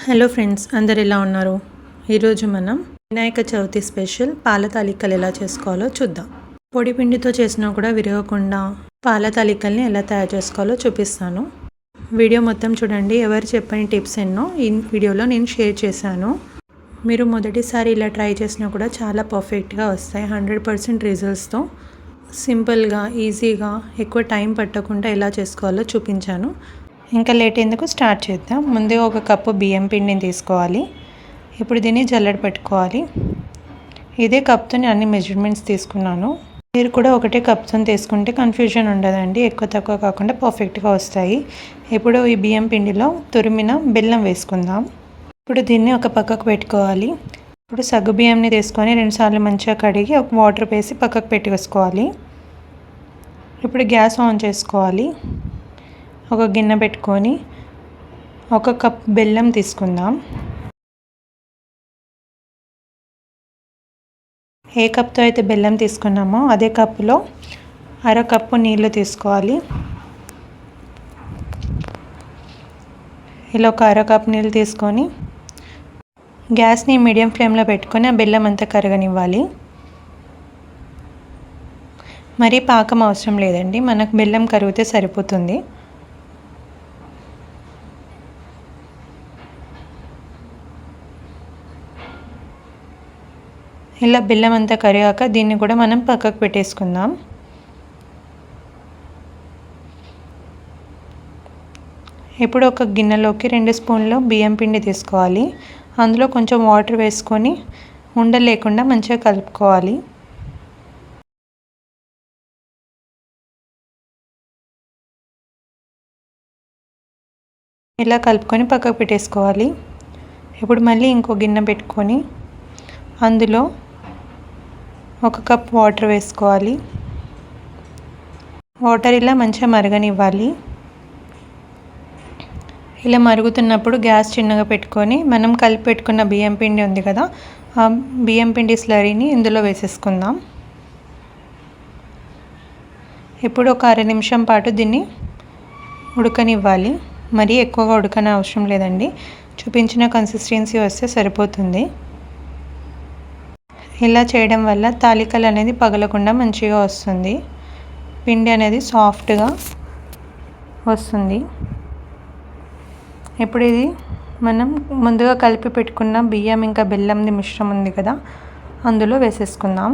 Hello friends, అందరు ఎలా ఉన్నారు? ఈరోజు మనం వినాయక చవితి స్పెషల్ పాల తాలికలు ఎలా చేసుకోవాలో చూద్దాం. పొడి పిండితో చేసినా కూడా విరగకుండా పాల తాలికల్ని ఎలా తయారు చేసుకోవాలో చూపిస్తాను. వీడియో మొత్తం చూడండి. ఎవరు చెప్పని టిప్స్ ఎన్నో ఈ వీడియోలో నేను షేర్ చేశాను. మీరు మొదటిసారి ఇలా ట్రై చేసినా కూడా చాలా పర్ఫెక్ట్గా వస్తాయి. 100% రిజల్ట్స్తో సింపుల్గా, ఈజీగా, ఎక్కువ టైం పట్టకుండా ఎలా చేసుకోవాలో చూపించాను. ఇంకా లేట్ ఎందుకు, స్టార్ట్ చేద్దాం. ముందుగా ఒక కప్పు బియ్యం పిండిని తీసుకోవాలి. ఇప్పుడు దీన్ని జల్లెడ పెట్టుకోవాలి. ఇదే కప్తో నేను అన్ని మెజర్మెంట్స్ తీసుకున్నాను. మీరు కూడా ఒకటే కప్తో తీసుకుంటే కన్ఫ్యూజన్ ఉండదండి. ఎక్కువ తక్కువ కాకుండా పర్ఫెక్ట్గా వస్తాయి. ఇప్పుడు ఈ బియ్యం పిండిలో తురిమిన బెల్లం వేసుకుందాం. ఇప్పుడు దీన్ని ఒక పక్కకు పెట్టుకోవాలి. ఇప్పుడు సగ్గు బియ్యంని తీసుకొని 2 సార్లు మంచిగా కడిగి ఒక వాటర్ వేసి పక్కకు పెట్టేసుకోవాలి. ఇప్పుడు గ్యాస్ ఆన్ చేసుకోవాలి. ఒక గిన్నె పెట్టుకొని ఒక కప్ బెల్లం తీసుకుందాం. ఏ కప్తో అయితే బెల్లం తీసుకున్నామో అదే కప్పులో అరకప్పు నీళ్ళు తీసుకోవాలి. ఇలా ఒక అరకప్పు నీళ్ళు తీసుకొని గ్యాస్ని మీడియం ఫ్లేమ్లో పెట్టుకొని ఆ బెల్లం అంతా కరగనివ్వాలి. మరీ పాకం అవసరం లేదండి, మనకు బెల్లం కరిగితే సరిపోతుంది. ఇలా బెల్లం అంతా కరిగాక దీన్ని కూడా మనం పక్కకు పెట్టేసుకుందాం. ఇప్పుడు ఒక గిన్నెలోకి 2 స్పూన్లు బియ్యం పిండి తీసుకోవాలి. అందులో కొంచెం వాటర్ వేసుకొని ఉండలు లేకుండా మంచిగా కలుపుకోవాలి. ఇలా కలుపుకొని పక్కకు పెట్టేసుకోవాలి. ఇప్పుడు మళ్ళీ ఇంకో గిన్నె పెట్టుకొని అందులో ఒక కప్ వాటర్ వేసుకోవాలి. వాటర్ ఇలా మంచిగా మరగనివ్వాలి. ఇలా మరుగుతున్నప్పుడు గ్యాస్ చిన్నగా పెట్టుకొని మనం కలిపి పెట్టుకున్న బియ్యం పిండి ఉంది కదా, ఆ బియ్యం పిండి స్లరీని ఇందులో వేసేసుకుందాం. ఇప్పుడు ఒక అర నిమిషం పాటు దీన్ని ఉడకనివ్వాలి. మరీ ఎక్కువగా ఉడకనే అవసరం లేదండి, చూపించిన కన్సిస్టెన్సీ వస్తే సరిపోతుంది. ఇలా చేయడం వల్ల తాలికలు అనేది పగలకుండా మంచిగా వస్తుంది. పిండి అనేది సాఫ్ట్గా వస్తుంది. ఇప్పుడు ఇది మనం ముందుగా కలిపి పెట్టుకున్న బియ్యం ఇంకా బెల్లంది మిశ్రమం ఉంది కదా, అందులో వేసేసుకుందాం.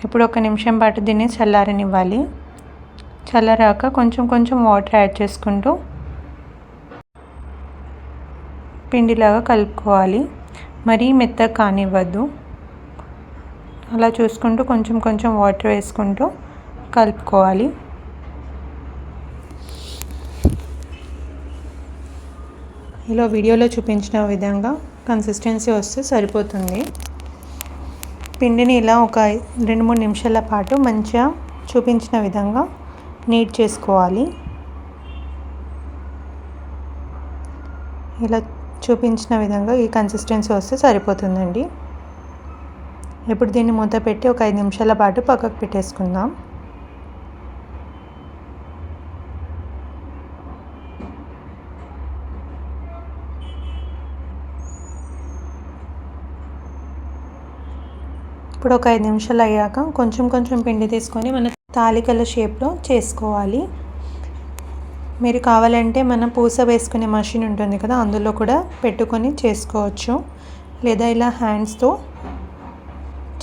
ఇప్పుడు ఒక నిమిషం పాటు దీన్ని చల్లారనివ్వాలి. చల్లారాక కొంచెం కొంచెం వాటర్ యాడ్ చేసుకుంటూ పిండిలాగా కలుపుకోవాలి. మరీ మెత్తగా కానివ్వద్దు. అలా చూసుకుంటూ కొంచెం కొంచెం వాటర్ వేసుకుంటూ కలుపుకోవాలి. ఇలా వీడియోలో చూపించిన విధంగా కన్సిస్టెన్సీ వస్తే సరిపోతుంది. పిండిని ఇలా ఒక 2-3 నిమిషాల పాటు మంచిగా చూపించిన విధంగా నీట్ చేసుకోవాలి. ఇలా చూపించిన విధంగా ఈ కన్సిస్టెన్సీ వస్తే సరిపోతుందండి. ఇప్పుడు దీన్ని మూత పెట్టి ఒక 5 నిమిషాల పాటు పక్కకు పెట్టేసుకుందాం. ఇప్పుడు ఒక 5 నిమిషాలు అయ్యాక కొంచెం కొంచెం పిండి తీసుకొని మన తాలికల షేప్లో చేసుకోవాలి. మీరు కావాలంటే మనం పూస వేసుకునే మషిన్ ఉంటుంది కదా, అందులో కూడా పెట్టుకొని చేసుకోవచ్చు, లేదా ఇలా హ్యాండ్స్తో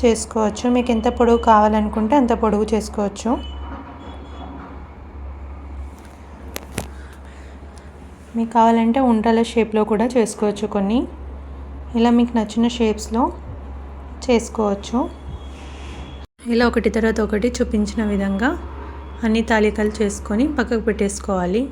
చేసుకోవచ్చు. మీకు ఎంత పొడవు కావాలనుకుంటే అంత పొడవు చేసుకోవచ్చు. మీకు కావాలంటే ఉంటల షేప్లో కూడా చేసుకోవచ్చు. కొన్ని ఇలా మీకు నచ్చిన షేప్స్లో చేసుకోవచ్చు. ఇలా ఒకటి తర్వాత ఒకటి చూపించిన విధంగా అన్ని తాలికలు చేసుకొని పక్కకు పెట్టేసుకోవాలి.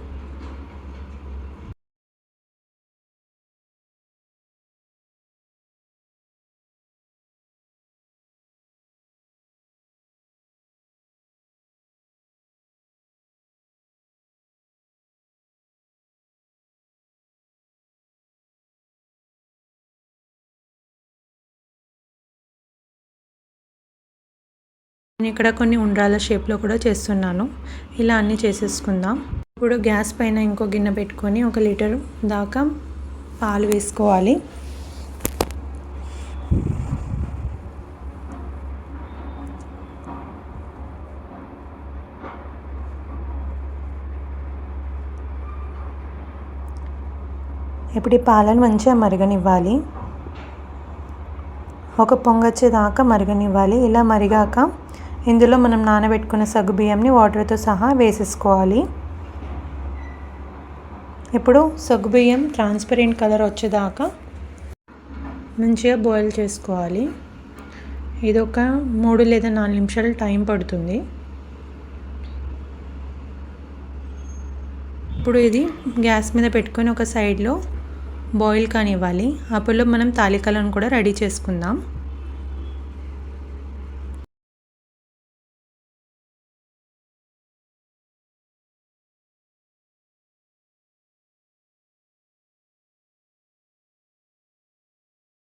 నేను ఇక్కడ కొన్ని ఉండ్రాల షేప్లో కూడా చేస్తున్నాను. ఇలా అన్నీ చేసేసుకుందాం. ఇప్పుడు గ్యాస్ పైన ఇంకో గిన్నె పెట్టుకొని 1 లీటర్ దాకా పాలు వేసుకోవాలి. ఇప్పుడు ఈ పాలను మంచిగా మరగనివ్వాలి. ఒక పొంగొచ్చేదాకా మరగనివ్వాలి. ఇలా మరిగాక ఇందులో మనం నానబెట్టుకున్న సగ్గుబియ్యంని వాటర్తో సహా వేసేసుకోవాలి. ఇప్పుడు సగ్గుబియ్యం ట్రాన్స్పరెంట్ కలర్ వచ్చేదాకా మంచిగా బాయిల్ చేసుకోవాలి. ఇది ఒక 3 లేదా 4 నిమిషాలు టైం పడుతుంది. ఇప్పుడు ఇది గ్యాస్ మీద పెట్టుకొని ఒక సైడ్లో బాయిల్ కానివ్వాలి. అప్పుడు మనం తాలికలను కూడా రెడీ చేసుకుందాం.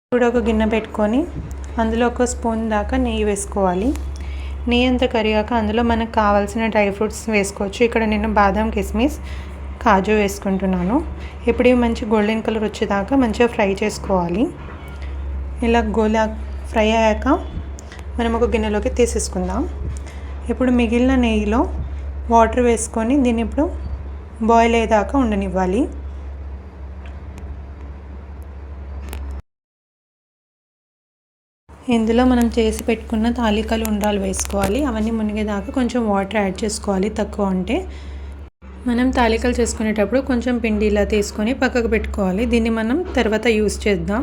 ఇప్పుడు ఒక గిన్నె పెట్టుకొని అందులో 1 స్పూన్ దాకా నెయ్యి వేసుకోవాలి. నెయ్యి అంతా కరిగాక అందులో మనకు కావాల్సిన డ్రై ఫ్రూట్స్ వేసుకోవచ్చు. ఇక్కడ నేను బాదం, కిస్మిస్, కాజు వేసుకుంటున్నాను. ఇప్పుడు ఇవి మంచి గోల్డెన్ కలర్ వచ్చేదాకా మంచిగా ఫ్రై చేసుకోవాలి. ఇలా ఫ్రై అయ్యాక మనం ఒక గిన్నెలోకి తీసేసుకుందాం. ఇప్పుడు మిగిలిన నెయ్యిలో వాటర్ వేసుకొని దీన్ని ఇప్పుడు బాయిల్ అయ్యేదాకా ఉండనివ్వాలి. ఇందులో మనం చేసి పెట్టుకున్న తాలికలు ఉండ్రాలు వేసుకోవాలి. అవన్నీ మునిగేదాకా కొంచెం వాటర్ యాడ్ చేసుకోవాలి. తక్కువ అంటే మనం తాలికలు చేసుకునేటప్పుడు కొంచెం పిండి ఇలా తీసుకొని పక్కకు పెట్టుకోవాలి. దీన్ని మనం తర్వాత యూస్ చేద్దాం.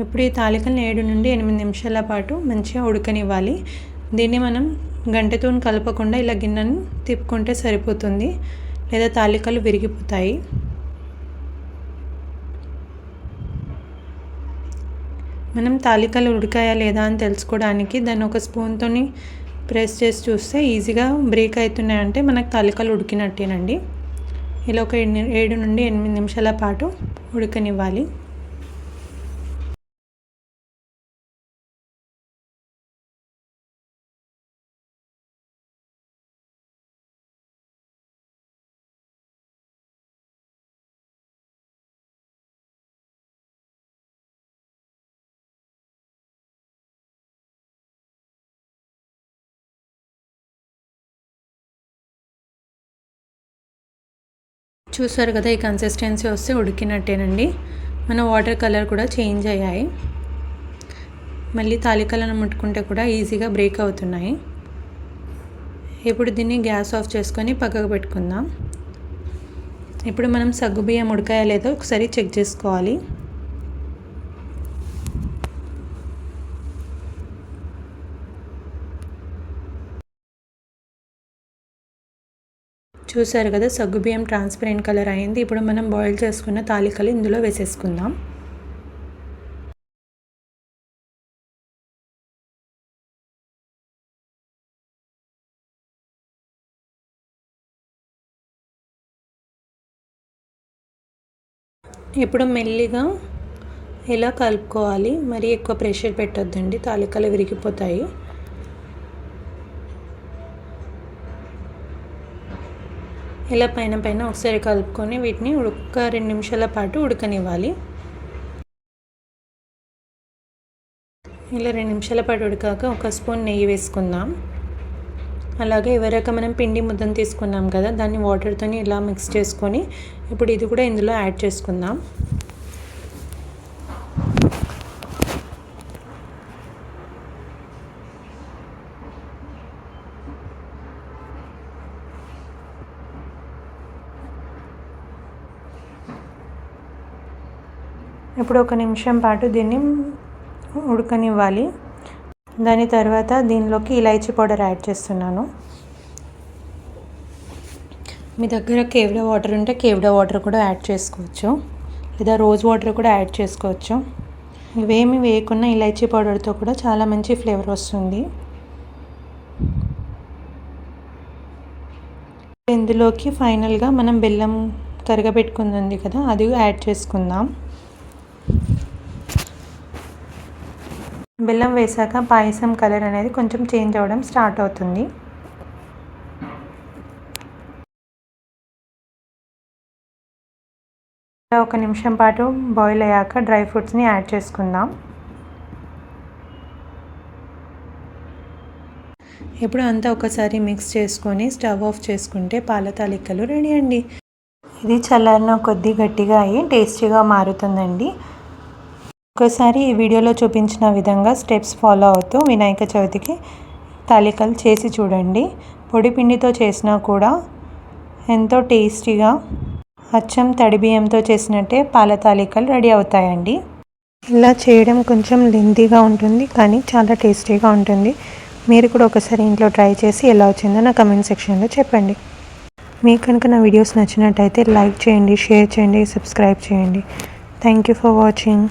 ఇప్పుడు ఈ తాలికల్ని 7 నుండి 8 నిమిషాల పాటు మంచిగా ఉడకనివ్వాలి. దీన్ని మనం గంటెతో కలపకుండా ఇలా గిన్నెను తిప్పుకుంటే సరిపోతుంది, లేదా తాలికలు విరిగిపోతాయి. మనం తాలికలు ఉడికాయా లేదా అని తెలుసుకోవడానికి దాన్ని ఒక స్పూన్తోని ప్రెస్ చేసి చూస్తే ఈజీగా బ్రేక్ అవుతున్నాయంటే మనకు తాలికలు ఉడికినట్టేనండి. ఇలా ఒక 7 నుండి 8 నిమిషాల పాటు ఉడకనివ్వాలి. చూసారు కదా, ఈ కన్సిస్టెన్సీ వస్తే ఉడికినట్టేనండి. మన వాటర్ కలర్ కూడా చేంజ్ అయ్యాయి. మళ్ళీ తాలికలను ముట్టుకుంటే కూడా ఈజీగా బ్రేక్ అవుతున్నాయి. ఇప్పుడు దీన్ని గ్యాస్ ఆఫ్ చేసుకొని పక్కకు పెట్టుకుందాం. ఇప్పుడు మనం సగ్గుబియ్యం ఉడకాయా లేదో ఒకసారి చెక్ చేసుకోవాలి. చూసారు కదా, సగ్గుబియ్యం ట్రాన్స్పరెంట్ కలర్ అయింది. ఇప్పుడు మనం బాయిల్ చేసుకున్న తాలికలు ఇందులో వేసేసుకుందాం. ఇప్పుడు మెల్లిగా ఇలా కలుపుకోవాలి. మరీ ఎక్కువ ప్రెషర్ పెట్టొద్దండి, తాలికలు విరిగిపోతాయి. ఇలా పైన ఒకసారి కలుపుకొని వీటిని ఒక 2 నిమిషాల పాటు ఉడకనివ్వాలి. ఇలా 2 నిమిషాల పాటు ఉడికాక 1 స్పూన్ నెయ్యి వేసుకుందాం. అలాగే ఎవరైనా మనం పిండి ముద్దను తీసుకున్నాం కదా, దాన్ని వాటర్తో ఇలా మిక్స్ చేసుకొని ఇప్పుడు ఇది కూడా ఇందులో యాడ్ చేసుకుందాం. ఇప్పుడు 1 నిమిషం పాటు దీన్ని ఉడకనివ్వాలి. దాని తర్వాత దీనిలోకి ఇలాచీ పౌడర్ యాడ్ చేస్తున్నాను. మీ దగ్గర కేవ్డా వాటర్ ఉంటే కేవ్డా వాటర్ కూడా యాడ్ చేసుకోవచ్చు, లేదా రోజ్ వాటర్ కూడా యాడ్ చేసుకోవచ్చు. ఇవేమి వేయకుండా ఇలాచీ పౌడర్తో కూడా చాలా మంచి ఫ్లేవర్ వస్తుంది. ఇందులోకి ఫైనల్గా మనం బెల్లం కరగబెట్టుకుంది కదా, అది యాడ్ చేసుకుందాం. బెల్లం వేసాక పాయసం కలర్ అనేది కొంచెం చేంజ్ అవ్వడం స్టార్ట్ అవుతుంది. ఒక నిమిషం పాటు బాయిల్ అయ్యాక డ్రై ఫ్రూట్స్ని యాడ్ చేసుకుందాం. ఇప్పుడు అంతా ఒకసారి మిక్స్ చేసుకొని స్టవ్ ఆఫ్ చేసుకుంటే పాల తాలికలు రెడీ అండి. ఇది చల్లారిన కొద్ది గట్టిగా అయ్యి టేస్టీగా మారుతుందండి. ఒకసారి ఈ వీడియోలో చూపించిన విధంగా స్టెప్స్ ఫాలో అవుతూ వినాయక చవితికి తాలికలు చేసి చూడండి. పొడి పిండితో చేసినా కూడా ఎంతో టేస్టీగా అచ్చం తడి బియ్యంతో చేసినట్టే పాల తాలికలు రెడీ అవుతాయండి. ఇలా చేయడం కొంచెం లెంతీగా ఉంటుంది కానీ చాలా టేస్టీగా ఉంటుంది. మీరు కూడా ఒకసారి ఇంట్లో ట్రై చేసి ఎలా వచ్చిందో నా కమెంట్ సెక్షన్లో చెప్పండి. మీకు కనుక నా వీడియోస్ నచ్చినట్టయితే లైక్ చేయండి, షేర్ చేయండి, సబ్స్క్రైబ్ చేయండి. Thank you for watching.